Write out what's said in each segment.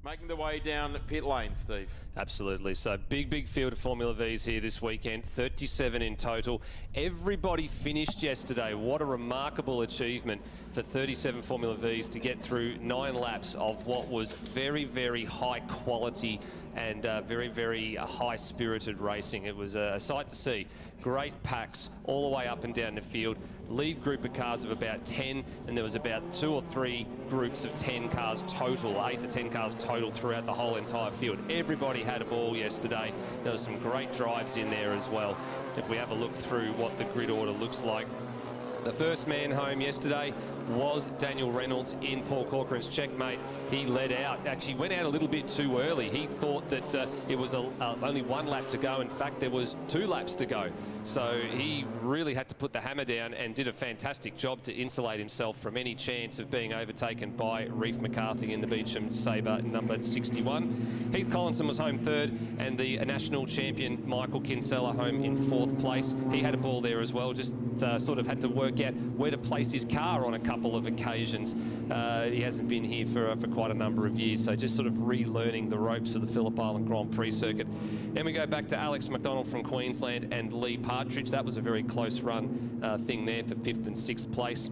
making their way down pit lane, Steve. Absolutely. So big field of Formula Vs here this weekend, 37 in total. Everybody finished yesterday. What a remarkable achievement for 37 Formula Vs to get through 9 laps of what was very high quality and very high-spirited racing. It was a sight to see. Great packs all the way up and down the field. Lead group of cars of about 10, and there was about 2 or 3 groups of 10 cars total, 8 to 10 cars total throughout the whole entire field. Everybody had a ball yesterday. There were some great drives in there as well. If we have a look through what the grid order looks like, the first man home yesterday was Daniel Reynolds in Paul Corcoran's Checkmate. He led out, actually went out a little bit too early. He thought that it was only 1 lap to go. In fact, there was 2 laps to go. So he really had to put the hammer down and did a fantastic job to insulate himself from any chance of being overtaken by Reef McCarthy in the Beecham Sabre number 61. Heath Collinson was home 3rd, and the national champion Michael Kinsella home in 4th place. He had a ball there as well, just sort of had to work out where to place his car on a couple of occasions. He hasn't been here for quite a number of years, so just sort of relearning the ropes of the Phillip Island Grand Prix circuit. Then we go back to Alex McDonald from Queensland and Lee Partridge. That was a very close run thing there for 5th and 6th place.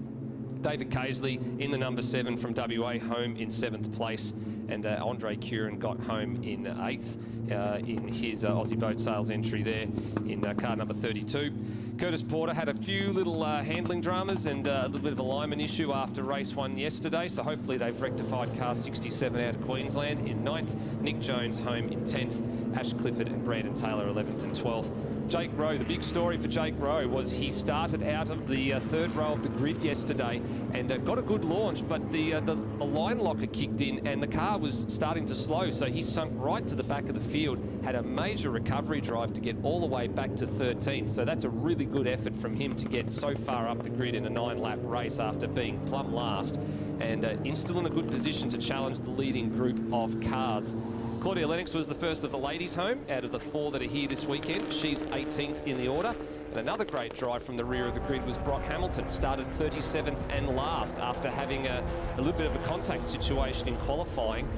David Casely in the number 7 from WA, home in 7th place. And Andre Curran got home in 8th in his Aussie Boat Sales entry there in car number 32. Curtis Porter had a few little handling dramas and a little bit of alignment issue after race 1 yesterday, so hopefully they've rectified car 67 out of Queensland in 9th. Nick Jones home in 10th. Ash Clifford and Brandon Taylor 11th and 12th. Jake Rowe, the big story for Jake Rowe was he started out of the 3rd row of the grid yesterday and got a good launch, but the line locker kicked in and the car was starting to slow, so he sunk right to the back of the field, had a major recovery drive to get all the way back to 13th. So that's a really good effort from him to get so far up the grid in a 9-lap race after being plumb last, and still in a good position to challenge the leading group of cars. Claudia Lennox was the first of the ladies home out of the 4 that are here this weekend. She's 18th in the order. And another great drive from the rear of the grid was Brock Hamilton. Started 37th and last after having a little bit of a contact situation in qualifying,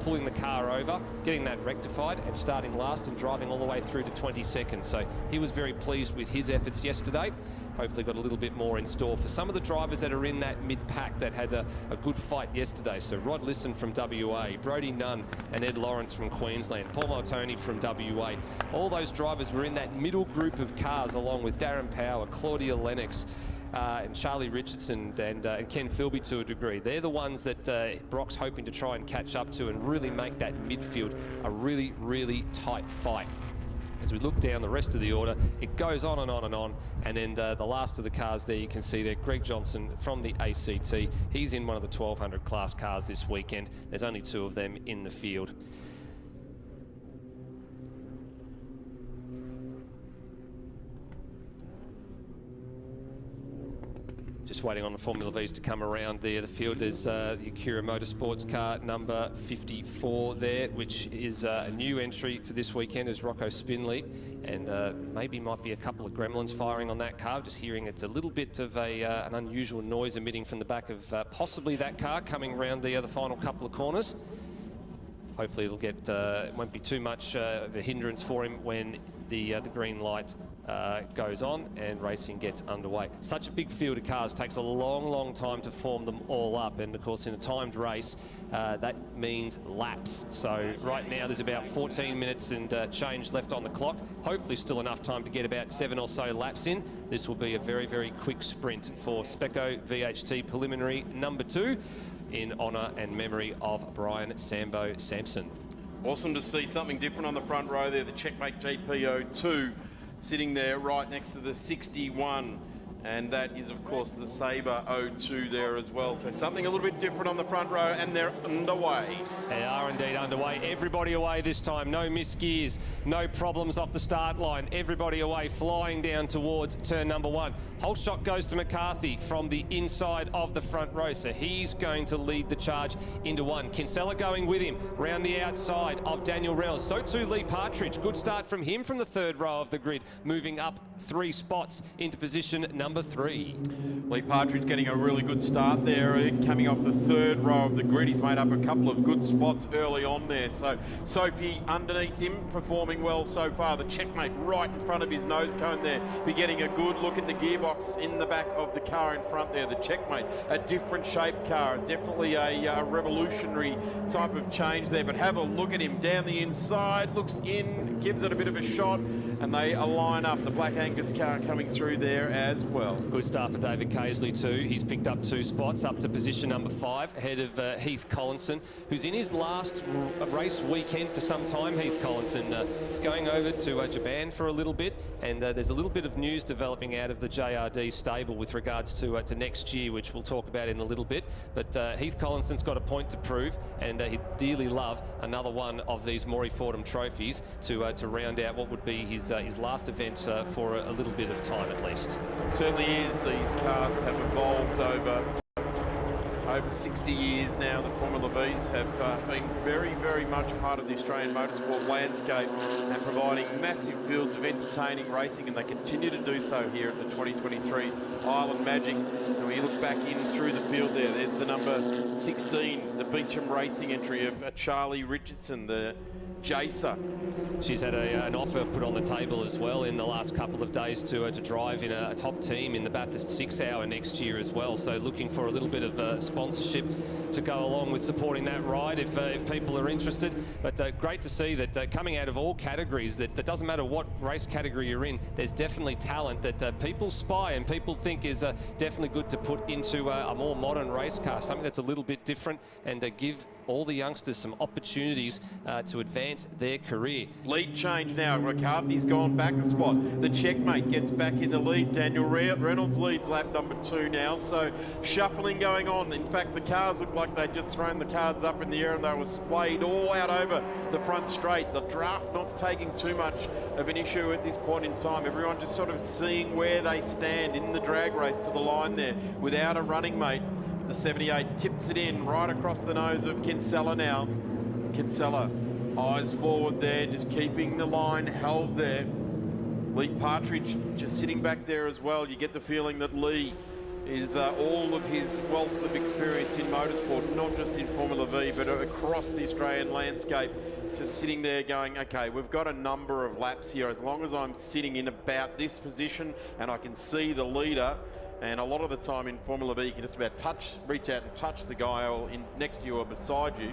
pulling the car over, getting that rectified and starting last and driving all the way through to 22nd. So he was very pleased with his efforts yesterday. Hopefully got a little bit more in store for some of the drivers that are in that mid-pack that had a good fight yesterday. So Rod Lisson from WA, Brodie Nunn and Ed Lawrence from Queensland, Paul Martoni from WA. All those drivers were in that middle group of cars along with Darren Power, Claudia Lennox, and Charlie Richardson and Ken Philby to a degree. They're the ones that Brock's hoping to try and catch up to and really make that midfield a really tight fight. As we look down the rest of the order, it goes on and on and on. And then the last of the cars there, you can see there, Greg Johnson from the ACT. He's in one of the 1200 class cars this weekend. There's only 2 of them in the field. Just waiting on the Formula Vs to come around there. The field, there's the Acura Motorsports car number 54 there, which is a new entry for this weekend, is Rocco Spinley. And maybe might be a couple of gremlins firing on that car. Just hearing it's a little bit of an unusual noise emitting from the back of possibly that car coming around the final couple of corners. Hopefully it'll get, it won't be too much of a hindrance for him when the green light goes on and racing gets underway. Such a big field of cars, takes a long time to form them all up, and of course in a timed race that means laps. So right now there's about 14 minutes and change left on the clock. Hopefully still enough time to get about 7 or so laps in. This will be a very quick sprint for Speco VHT preliminary number 2 in honour and memory of Brian Sambo Sampson. Awesome to see something different on the front row there. The Checkmate GP02 sitting there right next to the 61. And that is, of course, the Sabre 02 there as well. So something a little bit different on the front row, and they're underway. They are indeed underway. Everybody away this time. No missed gears. No problems off the start line. Everybody away, flying down towards turn number 1. Whole shot goes to McCarthy from the inside of the front row. So he's going to lead the charge into 1. Kinsella going with him round the outside of Daniel Reynolds. So too Lee Partridge. Good start from him from the 3rd row of the grid, moving up 3 spots into position number number 3. Lee Partridge getting a really good start there, coming off the third row of the grid. He's made up a couple of good spots early on there. So Sophie underneath him, performing well so far. The checkmate right in front of his nose cone there. Be getting a good look at the gearbox in the back of the car in front there. The checkmate, a different shaped car, definitely a revolutionary type of change there. But have a look at him down the inside, looks in, gives it a bit of a shot, and they align up. The Black Angus car coming through there as well. Good start for David Casely too. He's picked up 2 spots up to position number 5 ahead of Heath Collinson, who's in his last race weekend for some time. Heath Collinson is going over to Japan for a little bit, and there's a little bit of news developing out of the JRD stable with regards to next year, which we'll talk about in a little bit. But Heath Collinson's got a point to prove, and he'd dearly love another one of these Maury Fordham trophies to round out what would be his last event for a little bit of time at least. Certainly is. These cars have evolved over 60 years now. The Formula Vs have been very, very much part of the Australian motorsport landscape and providing massive fields of entertaining racing, and they continue to do so here at the 2023 Island Magic. And when you look back in through the field there's the number 16, the Beecham Racing entry of Charlie Richardson, the Jacer. She's had an offer put on the table as well in the last couple of days to drive in a top team in the Bathurst 6 Hour next year as well. So looking for a little bit of sponsorship to go along with supporting that ride if people are interested. But great to see that coming out of all categories, that doesn't matter what race category you're in, there's definitely talent that people spy and people think is definitely good to put into a more modern race car, something that's a little bit different, and give all the youngsters some opportunities to advance their career. Lead change now. McCarthy's gone back a spot. The checkmate gets back in the lead. Daniel Reynolds leads lap number 2 now. So shuffling going on. In fact, the cars look like they'd just thrown the cards up in the air and they were splayed all out over the front straight. The draft not taking too much of an issue at this point in time. Everyone just sort of seeing where they stand in the drag race to the line there without a running mate. The 78 tips it in right across the nose of Kinsella now. Kinsella, eyes forward there, just keeping the line held there. Lee Partridge just sitting back there as well. You get the feeling that Lee is all of his wealth of experience in motorsport, not just in Formula V, but across the Australian landscape, just sitting there going, okay, we've got a number of laps here. As long as I'm sitting in about this position and I can see the leader, and a lot of the time in Formula V, you can just about reach out and touch the guy next to you or beside you.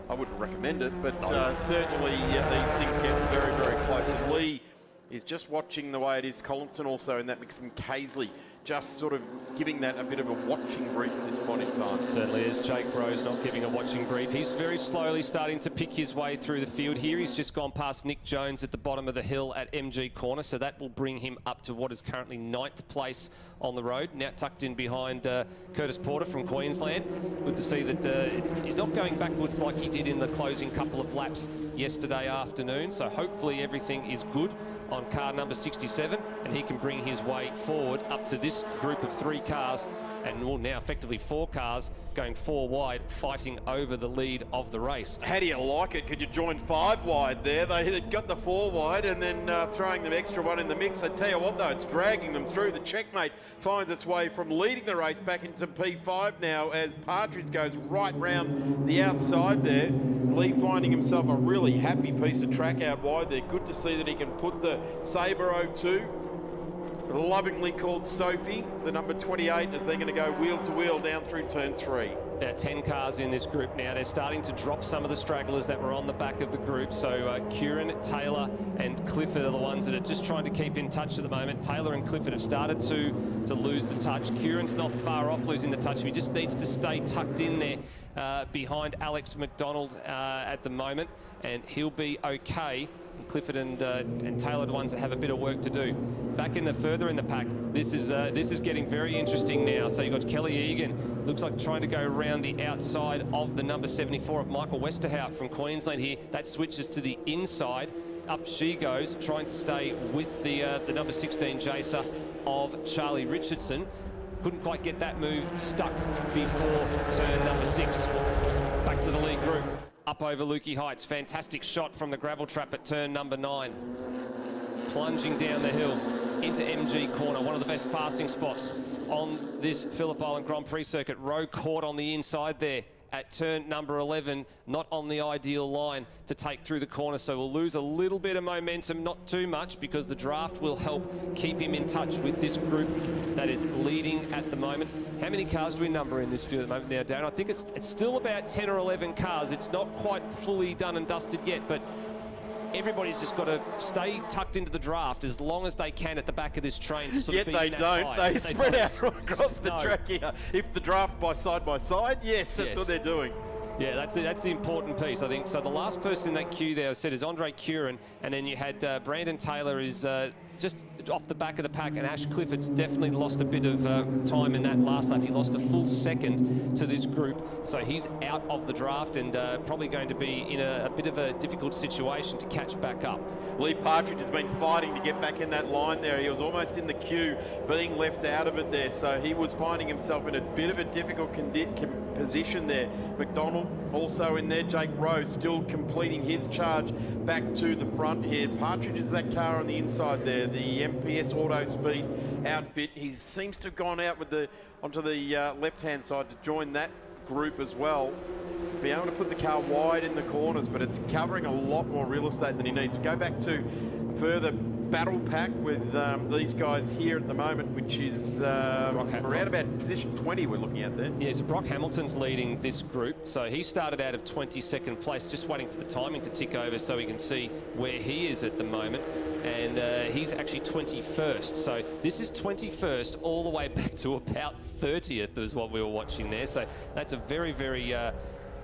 I wouldn't recommend it, but certainly these things get very, very close. And Lee is just watching the way it is. Collinson also in that mix, and Casely just sort of giving that a bit of a watching brief at this point in time. Certainly is. Jake Rose not giving a watching brief. He's very slowly starting to pick his way through the field here. He's just gone past Nick Jones at the bottom of the hill at MG Corner, so that will bring him up to what is currently 9th place on the road. Now tucked in behind Curtis Porter from Queensland. Good to see that he's not going backwards like he did in the closing couple of laps yesterday afternoon, so hopefully everything is good on car number 67, and he can bring his way forward up to this group of 3 cars, and now effectively 4 cars going 4 wide, fighting over the lead of the race. How do you like it? Could you join 5 wide there? They got the 4 wide and then throwing them extra one in the mix. I tell you what though, it's dragging them through. The checkmate finds its way from leading the race back into P5 now as Partridge goes right round the outside there. Lee finding himself a really happy piece of track out wide there. Good to see that he can put the Sabre 02, lovingly called Sophie, the number 28, as they're going to go wheel to wheel down through turn 3. About 10 cars in this group now. They're starting to drop some of the stragglers that were on the back of the group. So Kieran, Taylor and Clifford are the ones that are just trying to keep in touch at the moment. Taylor and Clifford have started to lose the touch. Kieran's not far off losing the touch. He just needs to stay tucked in there behind Alex McDonald at the moment, and he'll be okay. Clifford and Taylor, the ones that have a bit of work to do. Back further in the pack, this is getting very interesting now. So you've got Kelly Egan, looks like trying to go around the outside of the number 74 of Michael Westerhout from Queensland here. That switches to the inside. Up she goes, trying to stay with the number 16 Jacer of Charlie Richardson. Couldn't quite get that move stuck before turn number 6. Back to the lead group. Up over Lukey Heights. Fantastic shot from the gravel trap at turn number 9. Plunging down the hill. into MG corner, one of the best passing spots on this Phillip Island Grand Prix circuit. Rowe caught on the inside there at turn number 11, not on the ideal line to take through the corner, so we'll lose a little bit of momentum, not too much, because the draft will help keep him in touch with this group that is leading at the moment. How many cars do we number in this field at the moment now, Darren? I think it's still about 10 or 11 cars. It's not quite fully done and dusted yet, but everybody's just got to stay tucked into the draft as long as they can at the back of this train to sort of be they in that don't. fight. They spread out across the track here. If the draft by side, yes, that's what they're doing. Yeah, that's the important piece, I think. So the last person in that queue there, I said, is Andre Curran, and then you had Brandon Taylor is just off the back of the pack, and Ash Clifford's definitely lost a bit of time in that last lap. He lost a full second to this group, so he's out of the draft and probably going to be in a bit of a difficult situation to catch back up. Lee Partridge has been fighting to get back in that line there. He was almost in the queue, being left out of it there, so he was finding himself in a bit of a difficult position there. McDonald also in there. Jake Rowe still completing his charge back to the front here. Partridge is that car on the inside there, the MPS Auto Speed outfit. He seems to have gone out with onto the left-hand side to join that group as well. To be able to put the car wide in the corners, but it's covering a lot more real estate than he needs. Go back to further battle pack with these guys here at the moment, which is around about position 20 we're looking at there. Yeah, so Brock Hamilton's leading this group. So he started out of 22nd place, just waiting for the timing to tick over so we can see where he is at the moment. And he's actually 21st. So this is 21st all the way back to about 30th is what we were watching there. So that's a very, very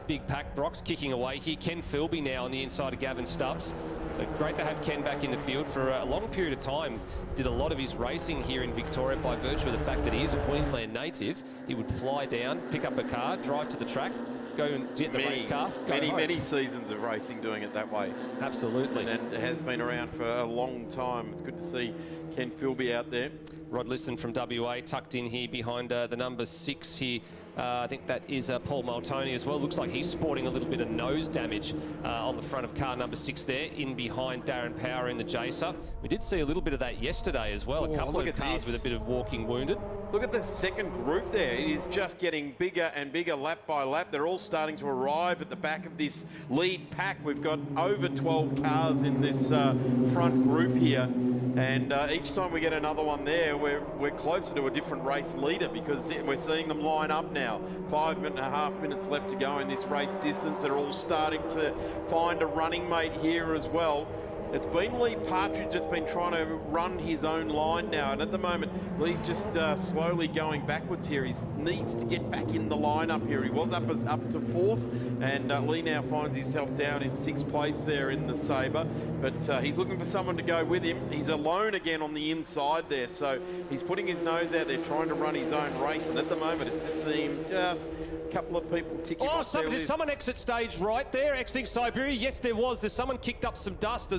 big pack. Brock's kicking away here. Ken Philby now on the inside of Gavin Stubbs. So great to have Ken back in the field for a long period of time. Did a lot of his racing here in Victoria by virtue of the fact that he is a Queensland native. He would fly down, pick up a car, drive to the track, go and get the race car. Many seasons of racing doing it that way. Absolutely. And it has been around for a long time. It's good to see Ken Philby out there. Rod Liston from WA tucked in here behind the number 6 here. I think that is Paul Maltoni as well. Looks like he's sporting a little bit of nose damage on the front of car number 6 there, in behind Darren Power in the Jacer. We did see a little bit of that yesterday as well. A couple of cars with a bit of walking wounded. Look at the second group there. It is just getting bigger and bigger lap by lap. They're all starting to arrive at the back of this lead pack. We've got over 12 cars in this front group here. And each time we get another one there, we're closer to a different race leader, because we're seeing them line up now. 5.5 minutes left to go in this race distance. They're all starting to find a running mate here as well. It's been Lee Partridge that's been trying to run his own line now, and at the moment Lee's just slowly going backwards here. He needs to get back in the lineup here. He was up to 4th, and Lee now finds himself down in 6th place there in the Sabre, but he's looking for someone to go with him. He's alone again on the inside there, so he's putting his nose out there trying to run his own race, and at the moment it's just seemed just a couple of people ticking off. Did someone exit stage right there, exiting Siberia? Yes, there was. There's someone kicked up some dust.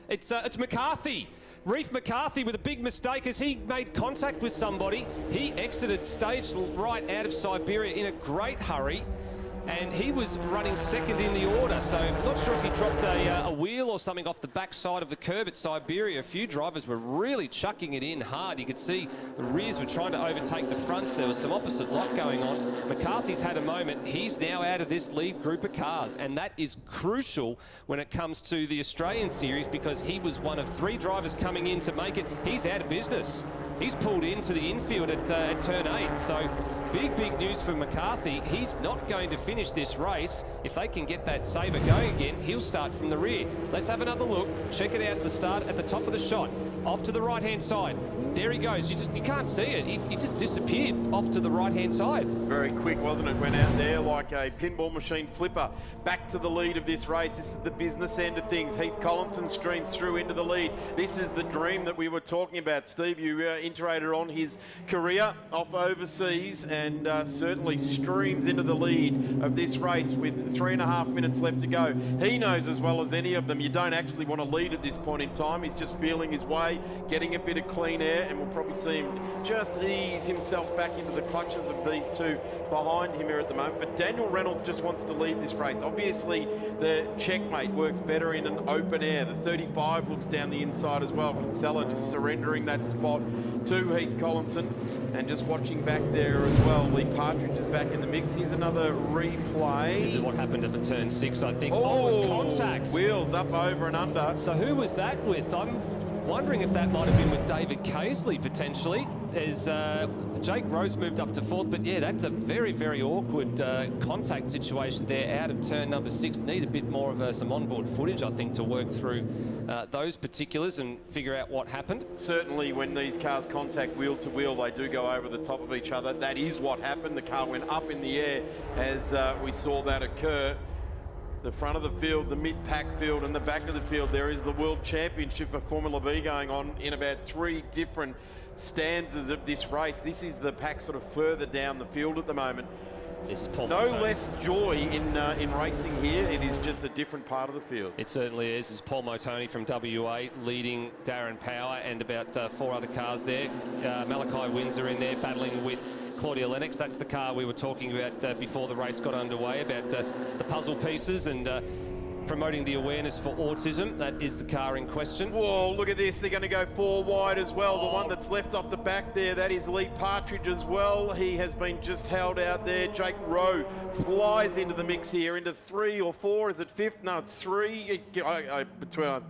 It's McCarthy. Reef McCarthy with a big mistake as he made contact with somebody. He exited stage right out of Siberia in a great hurry, and he was running second in the order, so not sure if he dropped a wheel or something off the back side of the curb at Siberia. A few drivers were really chucking it in hard. You could see the rears were trying to overtake the fronts. There was some opposite lock going on. McCarthy's had a moment. He's now out of this lead group of cars, and that is crucial when it comes to the Australian Series, because he was one of 3 drivers coming in to make it. He's out of business. He's pulled into the infield at turn 8, so big news for McCarthy. He's not going to finish this race. If they can get that Sabre going again, he'll start from the rear. Let's have another look. Check it out at the start, at the top of the shot. Off to the right-hand side. There he goes. You can't see it. He just disappeared off to the right-hand side. Very quick, wasn't it? Went out there like a pinball machine flipper. Back to the lead of this race. This is the business end of things. Heath Collinson streams through into the lead. This is the dream that we were talking about. Steve, you iterated on his career off overseas, and certainly streams into the lead of this race with 3.5 minutes left to go. He knows as well as any of them, you don't actually want to lead at this point in time. He's just feeling his way, getting a bit of clean air. there, and we'll probably see him just ease himself back into the clutches of these two behind him here at the moment. But Daniel Reynolds just wants to lead this race. Obviously, the checkmate works better in an open air. The 35 looks down the inside as well. Kinsella just surrendering that spot to Heath Collinson. And just watching back there as well, Lee Partridge is back in the mix. Here's another replay. This is what happened at the turn 6, I think. Oh, it was contact. Wheels up, over and under. So who was that with? I'm wondering if that might have been with David Casely, potentially, as Jake Rose moved up to 4th. But yeah, that's a very, very awkward contact situation there out of turn number 6. Need a bit more of some onboard footage, I think, to work through those particulars and figure out what happened. Certainly when these cars contact wheel to wheel, they do go over the top of each other. That is what happened. The car went up in the air as we saw that occur. The front of the field, the mid-pack field, and the back of the field, there is the World Championship of Formula V going on in about 3 different stanzas of this race. This is the pack sort of further down the field at the moment. This is Paul No Motoni. less joy in racing here. It is just a different part of the field. It certainly is. It's Paul Motoni from WA leading Darren Power and about 4 other cars there. Malachi Windsor in there battling with Claudia Lennox. That's the car we were talking about before the race got underway, about the puzzle pieces and promoting the awareness for autism. That is the car in question. Whoa, look at this. They're going to go 4 wide as well. The one that's left off the back there, that is Lee Partridge as well. He has been just held out there. Jake Rowe flies into the mix here, into 3 or 4. Is it 5th? No, it's 3. I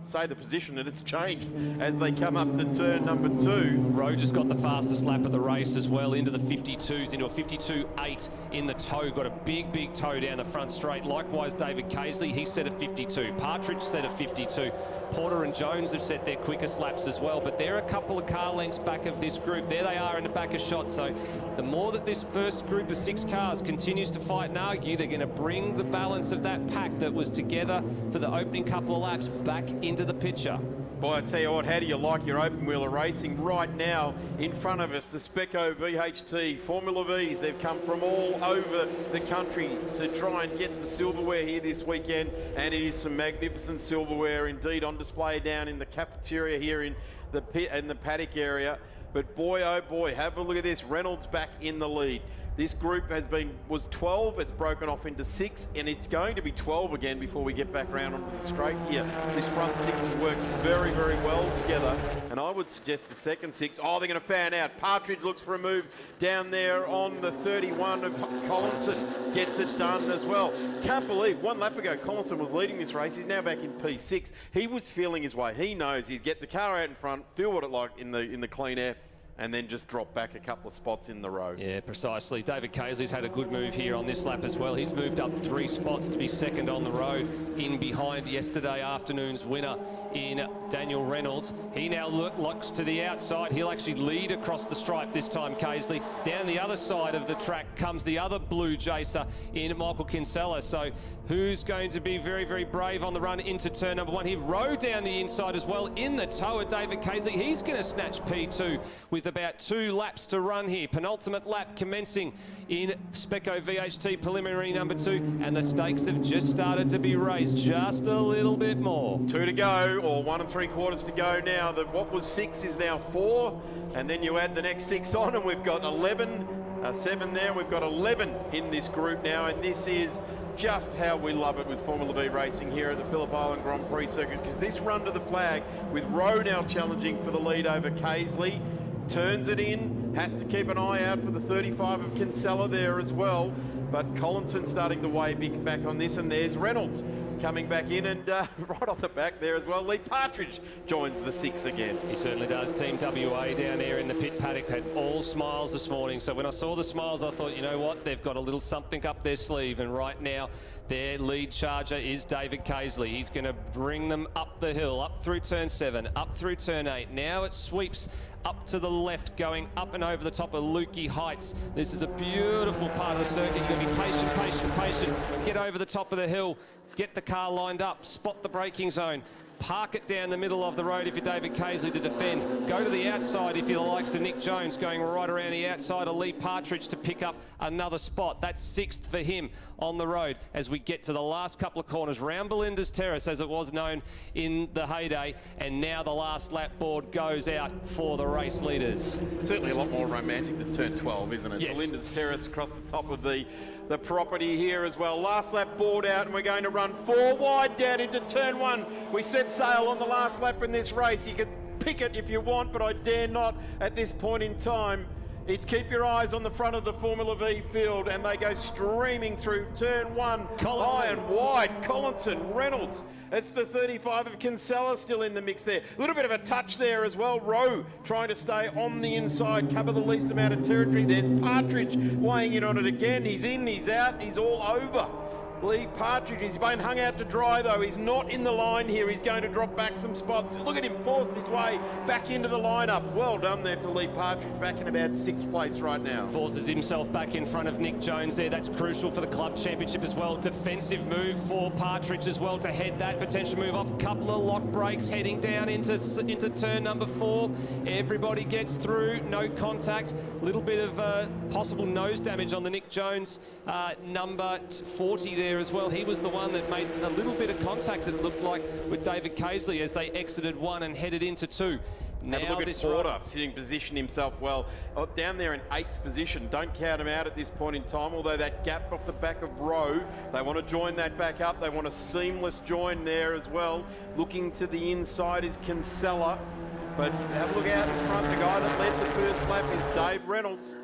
say the position and it's changed as they come up to turn number 2. Rowe just got the fastest lap of the race as well, into the 52s, into a 52.8 in the toe. Got a big, big toe down the front straight. Likewise, David Casely, he set a 52. Partridge set a 52. Porter and Jones have set their quickest laps as well, but they're a couple of car lengths back of this group. There they are in the back of shot. So the more that this first group of 6 cars continues to fight and argue, they're going to bring the balance of that pack that was together for the opening couple of laps back into the picture. Boy, I tell you what, how do you like your open wheeler racing? Right now, in front of us, the Speco VHT Formula Vs. They've come from all over the country to try and get the silverware here this weekend, and it is some magnificent silverware indeed on display down in the cafeteria here in the pit and the paddock area. But boy, oh boy, have a look at this. Reynolds back in the lead. This group was 12, it's broken off into 6, and it's going to be 12 again before we get back around onto the straight here. This front 6 has worked very, very well together, and I would suggest the second 6, they're going to fan out. Partridge looks for a move down there on the 31 of Collinson, gets it done as well. Can't believe, 1 lap ago, Collinson was leading this race. He's now back in P6. He was feeling his way. He knows he'd get the car out in front, feel what it like in the clean air, and then just drop back a couple of spots in the row. Yeah, precisely. David Casely's had a good move here on this lap as well. He's moved up 3 spots to be second on the road, in behind yesterday afternoon's winner in Daniel Reynolds. He now looks to the outside. He'll actually lead across the stripe this time, Casely. Down the other side of the track comes the other blue jacer in Michael Kinsella. So who's going to be very, very brave on the run into turn number 1 here? Rowe down the inside as well, in the toe of David Casely. He's going to snatch P2 with about 2 laps to run here. Penultimate lap commencing in Speco VHT preliminary number 2, and the stakes have just started to be raised just a little bit more. 2 to go, or 1 3/4 to go now. What was 6 is now 4, and then you add the next 6 on, and we've got 11, 7 there. We've got 11 in this group now, and this is just how we love it with Formula V racing here at the Phillip Island Grand Prix circuit, because this run to the flag with Rowe now challenging for the lead over Casely, turns it in, has to keep an eye out for the 35 of Kinsella there as well, but Collinson starting to weigh back on this, and there's Reynolds coming back in, and right off the back there as well, Lee Partridge joins the 6 again. He certainly does. Team WA down there in the pit paddock had all smiles this morning. So when I saw the smiles, I thought, you know what, they've got a little something up their sleeve. And right now, their lead charger is David Casely. He's going to bring them up the hill, up through turn 7, up through turn 8. Now it sweeps up to the left, going up and over the top of Lukey Heights. This is a beautiful part of the circuit. You've got to be patient, patient, patient. Get over the top of the hill. Get the car lined up, spot the braking zone, park it down the middle of the road if you're David Casely to defend. Go to the outside if you're the likes of Nick Jones, going right around the outside of Lee Partridge to pick up another spot. That's 6th for him on the road as we get to the last couple of corners. Round Belinda's Terrace, as it was known in the heyday, and now the last lap board goes out for the race leaders. Certainly a lot more romantic than turn 12, isn't it? Yes. Belinda's Terrace across the top of the property here as well. Last lap board out, and we're going to run 4 wide down into turn 1. We set sail on the last lap in this race. You can pick it if you want, but I dare not at this point in time. It's keep your eyes on the front of the Formula V field, and they go streaming through turn 1. High and wide, Collinson, Reynolds. It's the 35 of Kinsella still in the mix there. A little bit of a touch there as well. Rowe trying to stay on the inside, cover the least amount of territory. There's Partridge weighing in on it again. He's in, he's out, he's all over. Lee Partridge, he's been hung out to dry though. He's not in the line here. He's going to drop back some spots. Look at him force his way back into the lineup. Well done there to Lee Partridge, back in about 6th place right now. Forces himself back in front of Nick Jones there. That's crucial for the club championship as well. Defensive move for Partridge as well to head that potential move off. Couple of lock breaks heading down into turn number 4. Everybody gets through, no contact. Little bit of possible nose damage on the Nick Jones number 40 there as well. He was the one that made a little bit of contact, it looked like, with David Casely as they exited 1 and headed into 2. Now have a look at Porter sitting position himself well. Down there in 8th position. Don't count him out at this point in time, although that gap off the back of Rowe, they want to join that back up. They want a seamless join there as well. Looking to the inside is Kinsella, but have a look out in front. The guy that led the first lap is Dave Reynolds,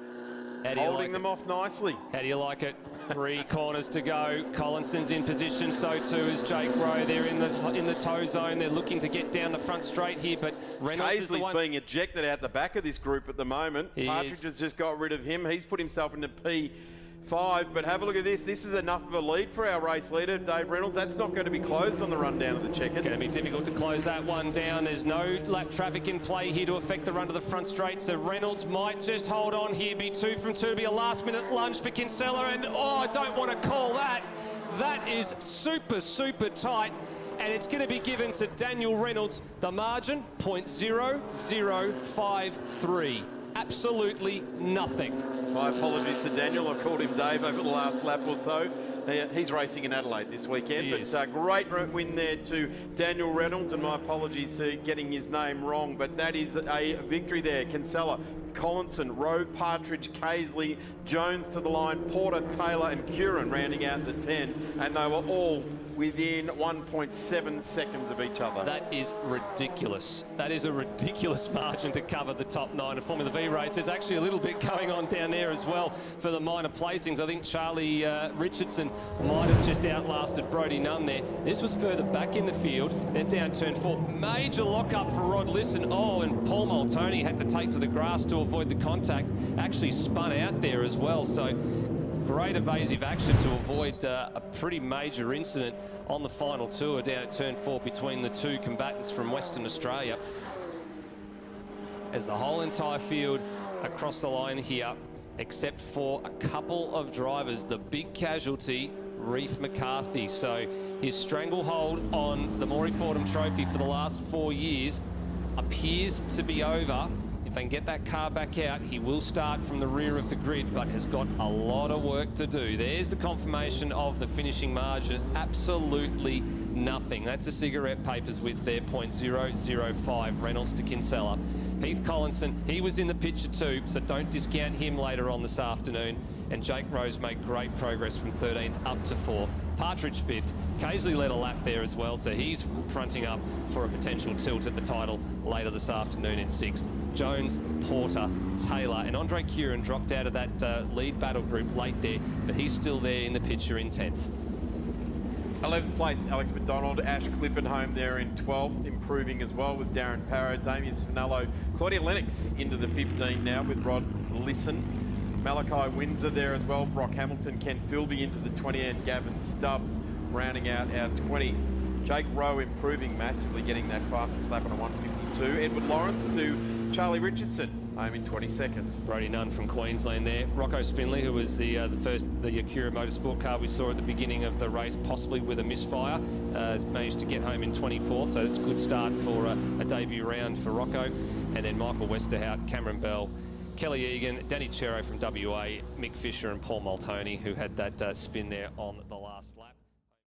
holding them off nicely. How do you like it? 3 corners to go. Collinson's in position, so too is Jake Rowe. They're in the tow zone. They're looking to get down the front straight here, but Reynolds is the one being ejected out the back of this group at the moment. Partridge has just got rid of him. He's put himself into P5, but have a look at this. This is enough of a lead for our race leader, Dave Reynolds. That's not going to be closed on the run down of the checkered. Going to be difficult to close that one down. There's no lap traffic in play here to affect the run to the front straight, so Reynolds might just hold on here. Be 2 from 2, be a last-minute lunge for Kinsella, and I don't want to call that. That is super, super tight, and it's going to be given to Daniel Reynolds. The margin, 0.0053. Absolutely nothing. My apologies to Daniel. I've called him Dave over the last lap or so. He's racing in Adelaide this weekend, but great win there to Daniel Reynolds, and my apologies to getting his name wrong, but that is a victory there. Kinsella, Collinson, Rowe, Partridge, Casely, Jones to the line, Porter, Taylor and Curran rounding out the 10, and they were all within 1.7 seconds of each other. That is ridiculous. That is a ridiculous margin to cover the top 9 of Formula V race. There's actually a little bit going on down there as well for the minor placings. I think Charlie Richardson might have just outlasted Brodie Nunn there. This was further back in the field. They're down turn 4. Major lock-up for Rod Lisson. Oh, and Paul Multoney had to take to the grass to avoid the contact. Actually spun out there as well. So great evasive action to avoid a pretty major incident on the final tour down at turn 4 between the 2 combatants from Western Australia. As the whole entire field across the line here, except for a couple of drivers, the big casualty, Reef McCarthy. So his stranglehold on the Maury Fordham Trophy for the last 4 years appears to be over. If they can get that car back out, he will start from the rear of the grid, but has got a lot of work to do. There's the confirmation of the finishing margin. Absolutely nothing. That's the cigarette papers with their 0.005. Reynolds to Kinsella. Heath Collinson, he was in the picture too, so don't discount him later on this afternoon. And Jake Rose made great progress from 13th up to 4th. Partridge 5th. Casely led a lap there as well, so he's fronting up for a potential tilt at the title later this afternoon in 6th. Jones, Porter, Taylor, and Andre Curran dropped out of that lead battle group late there, but he's still there in the picture in 10th. 11th place, Alex McDonald. Ash Clifford-Home there in 12th, improving as well with Darren Parrow, Damien Spinello. Claudia Lennox into the 15 now with Rod Lisson. Malachi Windsor there as well. Brock Hamilton, Ken Philby into the 20, and Gavin Stubbs rounding out our 20. Jake Rowe improving massively, getting that fastest lap on a 152. Edward Lawrence to Charlie Richardson, home in 22nd. Brodie Nunn from Queensland there. Rocco Spindley, who was the Acura Motorsport car we saw at the beginning of the race, possibly with a misfire, has managed to get home in 24th, so it's a good start for a debut round for Rocco. And then Michael Westerhout, Cameron Bell, Kelly Egan, Danny Chero from WA, Mick Fisher and Paul Multoney, who had that spin there on the last.